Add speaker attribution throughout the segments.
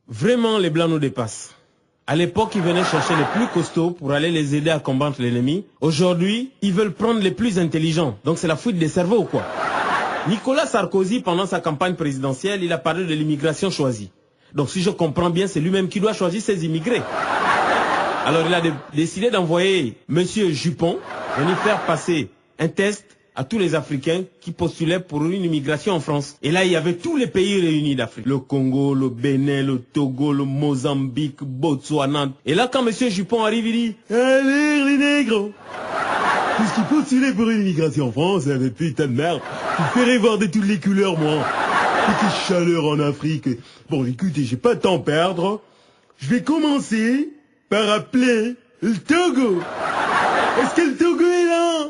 Speaker 1: Vraiment, les Blancs nous dépassent. À l'époque, ils venaient chercher les plus costauds pour aller les aider à combattre l'ennemi. Aujourd'hui, ils veulent prendre les plus intelligents. Donc c'est la fuite des cerveaux, quoi. Nicolas Sarkozy, pendant sa campagne présidentielle, il a parlé de l'immigration choisie. Donc si je comprends bien, c'est lui-même qui doit choisir ses immigrés. Alors il a décidé d'envoyer M. Jupon venir faire passer un test à tous les Africains qui postulaient pour une immigration en France. Et là, il y avait tous les pays réunis d'Afrique. Le Congo, le Bénin, le Togo, le Mozambique, Botswana. Et là, quand M. Jupon arrive, il dit « Allez, les nègres, puisqu'ils postulaient pour une immigration en France, mais putain de merde, vous ferez voir de toutes les couleurs, moi. Et quelle chaleur en Afrique. Bon, écoutez, j'ai pas de temps à perdre. Je vais commencer par appeler le Togo. Est-ce que le Togo est là?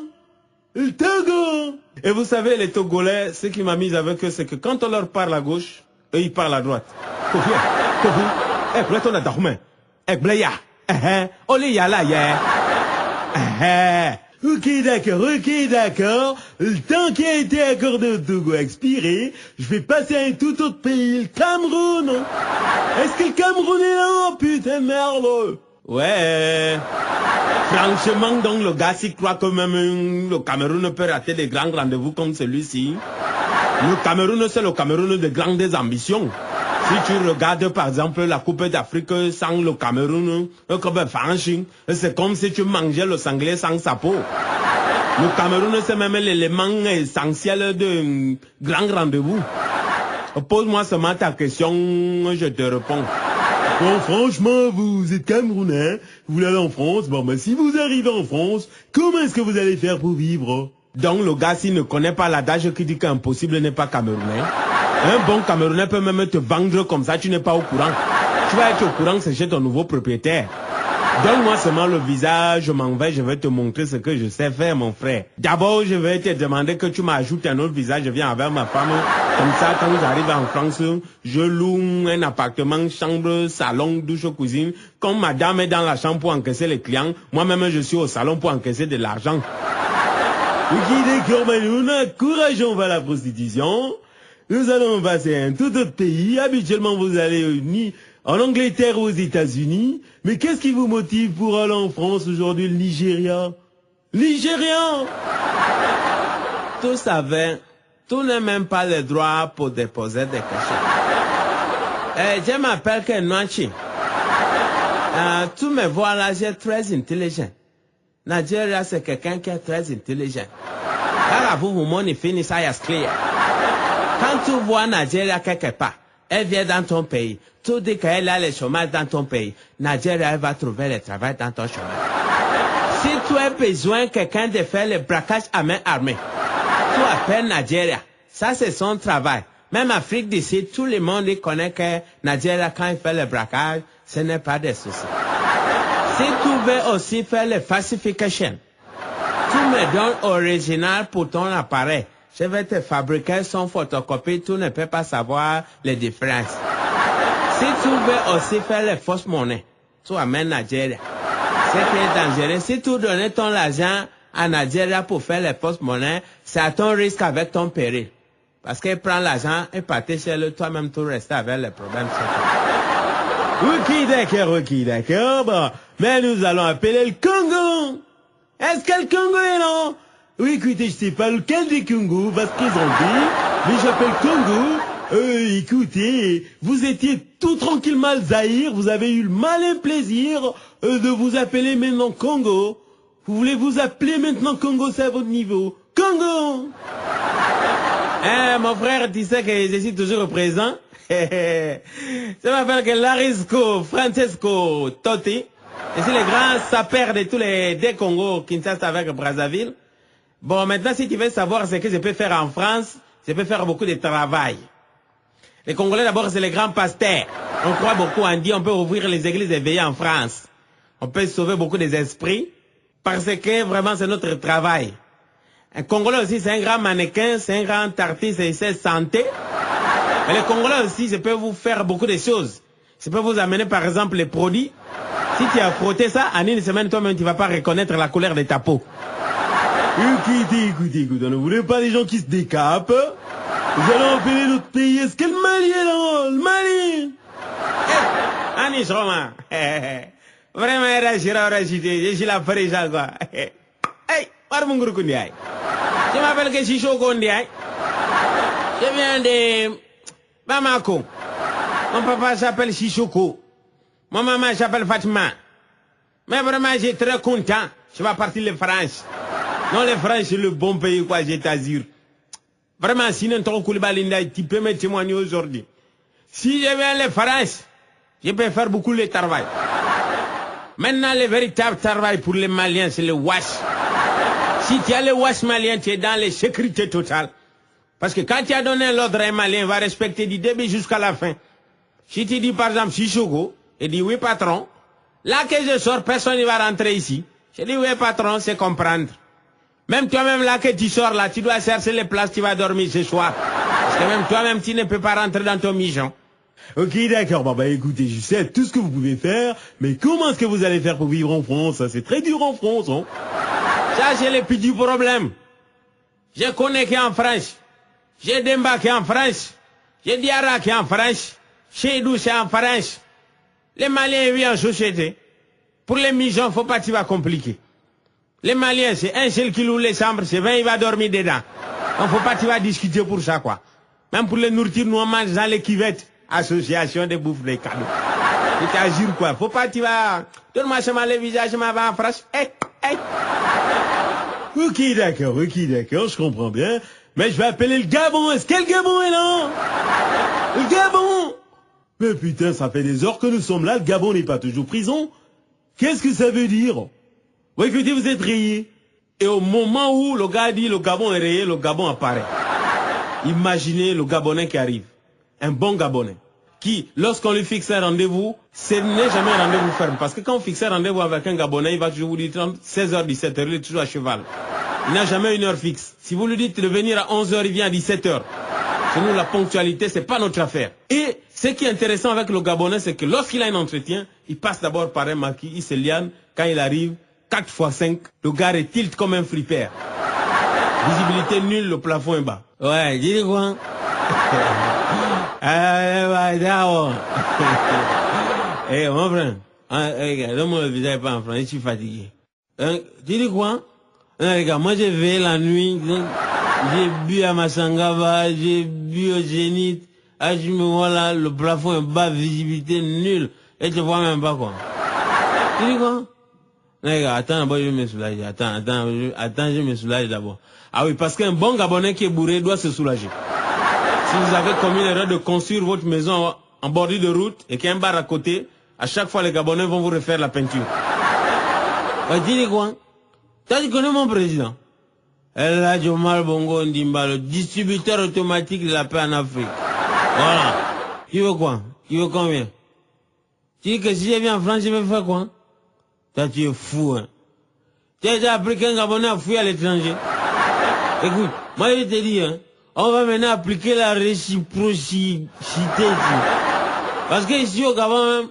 Speaker 1: Le Togo! Et vous savez, les Togolais, ce qui m'a mis avec eux, c'est que quand on leur parle à gauche, eux, ils parlent à droite. Kofi, on a dormi. Blaya. Olé, yala, ya. Ok, d'accord. Le temps qui a été accordé au Togo a expiré. Je vais passer à un tout autre pays, le Cameroun. Est-ce que le Cameroun est là? Oh, putain, merde. Ouais. Franchement, donc, le gars s'y croit que même le Cameroun peut rater des grands rendez-vous comme celui-ci. Le Cameroun, c'est le Cameroun de grandes ambitions. Si tu regardes, par exemple, la Coupe d'Afrique sans le Cameroun, c'est comme si tu mangeais le sanglier sans sa peau. Le Cameroun, c'est même l'élément essentiel de grands rendez-vous. Pose-moi seulement ta question, je te réponds. Bon, franchement, vous êtes Camerounais, vous allez en France, bon, mais si vous arrivez en France, comment est-ce que vous allez faire pour vivre? Donc, le gars, s'il ne connaît pas l'adage qui dit qu'impossible n'est pas Camerounais, un bon Camerounais peut même te vendre comme ça, tu n'es pas au courant. Tu vas être au courant, c'est chez ton nouveau propriétaire. Donne-moi seulement le visage, je m'en vais, je vais te montrer ce que je sais faire, mon frère. D'abord, je vais te demander que tu m'ajoutes un autre visage, je viens avec ma femme. Comme ça, quand j'arrive en France, je loue un appartement, chambre, salon, douche, cuisine. Comme madame est dans la chambre pour encaisser les clients, moi-même, je suis au salon pour encaisser de l'argent. Ok, d'accord, mais nous encourageons vers la prostitution. Nous allons passer à un tout autre pays. Habituellement, vous allez ni en Angleterre ou aux États-Unis. Mais qu'est-ce qui vous motive pour aller en France aujourd'hui, le Nigeria? Nigérian! Tout savait, tout n'a même pas le droit pour déposer des cachets. Je m'appelle Kenwachi. Tu me vois là, j'ai très intelligent. Nigeria, c'est quelqu'un qui est très intelligent. Car vous, mon fini, ça y est clair. Quand tu vois Nigeria quelque part, elle vient dans ton pays, tu dis qu'elle a le chômage dans ton pays, Nigeria elle va trouver le travail dans ton chômage. Si tu as besoin de quelqu'un de faire le braquage à main armée, tu appelles Nigeria. Ça, c'est son travail. Même Afrique d'ici, tout le monde connaît que Nigeria, quand il fait le braquage, ce n'est pas de souci. Si tu veux aussi faire le falsification, tu me donnes original pour ton appareil. Je vais te fabriquer son photocopie, tu ne peux pas savoir les différences. Si tu veux aussi faire les fausses monnaies, tu amènes Nigeria. C'est qui est dangereux. Si tu donnes ton argent à Nigeria pour faire les fausses monnaies, c'est à ton risque avec ton péril. Parce qu'il prend l'argent et partit chez lui, toi-même tu restes avec les problèmes. Ok, d'accord. Bon. Mais nous allons appeler le Congo. Est-ce que le Congo est là? Oui, écoutez, je sais pas lequel des Congo va se présenter, mais j'appelle Congo. Écoutez, vous étiez tout tranquillement le Zaïre, vous avez eu le malin plaisir de vous appeler maintenant Congo. Vous voulez vous appeler maintenant Congo, c'est à votre niveau. Congo! Mon frère, tu sais que je suis toujours présent. Ça m'appelle que Larisco Francesco Totti. Je suis le grand sapeur de tous les deux Congos, Kinshasa avec Brazzaville. Bon, maintenant, si tu veux savoir ce que je peux faire en France, je peux faire beaucoup de travail. Les Congolais, d'abord, c'est les grands pasteurs. On croit beaucoup en Dieu, on peut ouvrir les églises éveillées en France. On peut sauver beaucoup des esprits, parce que vraiment, c'est notre travail. Un Congolais aussi, c'est un grand mannequin, c'est un grand artiste, et c'est santé. Mais les Congolais aussi, je peux vous faire beaucoup de choses. Je peux vous amener, par exemple, les produits. Si tu as frotté ça, en une semaine, toi-même, tu ne vas pas reconnaître la couleur de ta peau. Écoutez, on ne voulait pas des gens qui se décapent. Nous allons appeler notre pays. Est-ce que le Mali est là? Le Mali!
Speaker 2: Finish, Romain. Vraiment, je suis la présidente, quoi. Hey, Marmungur Kundiaï. Je m'appelle Keshicho Kundiaï. Je viens de Bamako. Mon papa s'appelle Sissoko. Mon maman s'appelle Fatima. Mais vraiment, j'ai très content. Je vais partir de France. Non, les France, c'est le bon pays, quoi, je t'assure. Vraiment, sinon, ton Koulibalinda, tu peux me témoigner aujourd'hui. Si je viens de France, je peux faire beaucoup de travail. Maintenant, le véritable travail pour les Maliens, c'est le wash. Si tu as le wash malien, tu es dans la sécurité totale. Parce que quand tu as donné l'ordre à un Malien, il va respecter du début jusqu'à la fin. Si tu dis par exemple Sissoko, et dit oui patron, là que je sors, personne ne va rentrer ici. Je dis oui patron, c'est comprendre. Même toi-même là que tu sors là, tu dois chercher les places, tu vas dormir ce soir. Parce que même toi-même, tu ne peux pas rentrer dans ton mission.
Speaker 1: Ok, d'accord, bah écoutez, je sais tout ce que vous pouvez faire, mais comment est-ce que vous allez faire pour vivre en France? C'est très dur en France, hein?
Speaker 2: Ça, c'est le petit problème. Je connais qui est en France. J'ai Demba qui est en France. J'ai Diarra qui est en France. Cheidou c'est en France. Les Maliens vivent en société. Pour les missions, faut pas que tu vas compliquer. Les Maliens, c'est un seul qui loue les chambres, c'est 20, il va dormir dedans. Donc faut pas que tu vas discuter pour ça, quoi. Même pour les nourritures, nous on mange dans les cuvettes. Association de bouffe des cadeaux. Je t'assure, quoi. Faut pas que tu vas... Donne-moi seulement le visage, je m'en vais en France. Hey, hey.
Speaker 1: Ok, d'accord, je comprends bien. Mais je vais appeler le Gabon. Est-ce que le Gabon est là? Le Gabon! Mais putain, ça fait des heures que nous sommes là. Le Gabon n'est pas toujours prison. Qu'est-ce que ça veut dire? Oui, écoutez, vous êtes rayé. Et au moment où le gars dit le Gabon est rayé, le Gabon apparaît. Imaginez le Gabonais qui arrive. Un bon Gabonais. Qui, lorsqu'on lui fixe un rendez-vous, ce n'est jamais un rendez-vous ferme. Parce que quand on fixe un rendez-vous avec un Gabonais, il va toujours vous dire 16h, 17h, il est toujours à cheval. Il n'a jamais une heure fixe. Si vous lui dites de venir à 11h, il vient à 17h. Chez nous, la ponctualité, c'est pas notre affaire. Et ce qui est intéressant avec le Gabonais, c'est que lorsqu'il a un entretien, il passe d'abord par un maquis, il se liane. Quand il arrive, 4x5, le gars est tilt comme un flipper. Visibilité nulle, le plafond est bas. Ouais, dis quoi? Eh, mon frère, donne-moi le visage pas en France, je suis fatigué. Tu dis quoi? Regarde, moi j'ai veillé la nuit, j'ai bu à Massangaba, j'ai bu au Zénith, je me vois là, le plafond est bas, visibilité nulle, et tu vois même pas quoi. Tu dis quoi? Regarde, attends d'abord, je vais me soulager, attends, je me soulage d'abord. Ah oui, parce qu'un bon Gabonais qui est bourré doit se soulager. Si vous avez commis l'erreur de construire votre maison en bordure de route et qu'il y a un bar à côté, à chaque fois les Gabonais vont vous refaire la peinture. Dis quoi? Toi, tu connais mon président? El Hadj Omar Bongo Ondimba, le distributeur automatique de la paix en Afrique. Voilà. Tu veux quoi? Tu veux combien? Tu dis que si je viens en France, je vais faire quoi? Toi, tu es fou, hein. Tu as déjà appris qu'un Gabonais a fui à l'étranger. Écoute, moi je te dis, hein, on va maintenant appliquer la réciprocité. Parce que ici au Gabon même,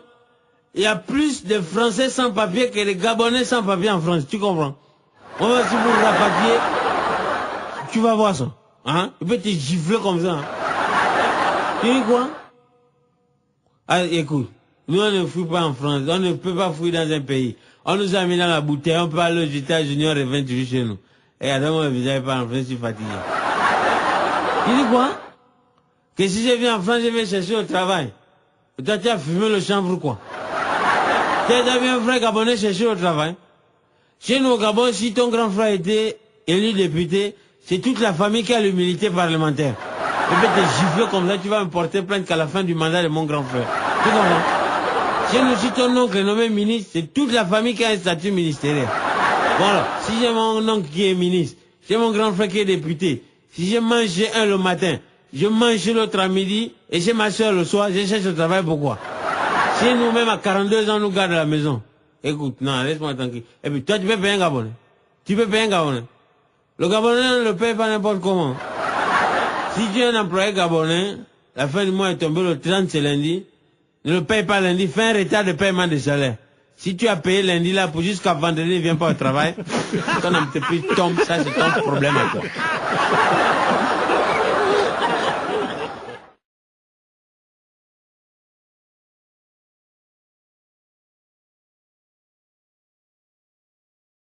Speaker 1: il y a plus de Français sans papier que de Gabonais sans papier en France, tu comprends? On va si vous rapatrier, tu vas voir ça. Hein? Il peut te gifler comme ça. Hein? Tu dis quoi? Ah, écoute, nous on ne fouille pas en France, on ne peut pas fouiller dans un pays. On nous a mis dans la bouteille, on peut aller aux États-Unis, on revient toujours chez nous. Et attends, moi, vous avez pas en France, je suis fatigué. Tu dis quoi? Que si je viens en France, je vais chercher au travail. Et toi, tu as fumé le chanvre quoi? Tu as déjà vu un frère Gabonais chercher au travail? Chez nous au Gabon, si ton grand frère était élu député, c'est toute la famille qui a l'humilité parlementaire. Je vais te gifler comme ça, tu vas me porter plainte qu'à la fin du mandat de mon grand frère. Tu comprends? Chez nous, si ton oncle est nommé ministre, c'est toute la famille qui a un statut ministériel. Voilà, si j'ai mon oncle qui est ministre, j'ai mon grand frère qui est député, si je mange un le matin, je mange l'autre à midi, et chez ma soeur le soir, je cherche au travail, pourquoi? Si nous-mêmes à 42 ans, nous gardons la maison. Écoute, non, laisse-moi tranquille. Et puis toi, tu peux payer un Gabonais. Tu peux payer un Gabonais. Le Gabonais ne le paye pas n'importe comment. Si tu es un employé Gabonais, la fin du mois est tombée le 30, c'est lundi, ne le paye pas lundi, fais un retard de paiement de salaire. Si tu as payé lundi là pour jusqu'à vendredi, ne viens pas au travail, ton entreprise tombe, ça c'est ton problème à toi.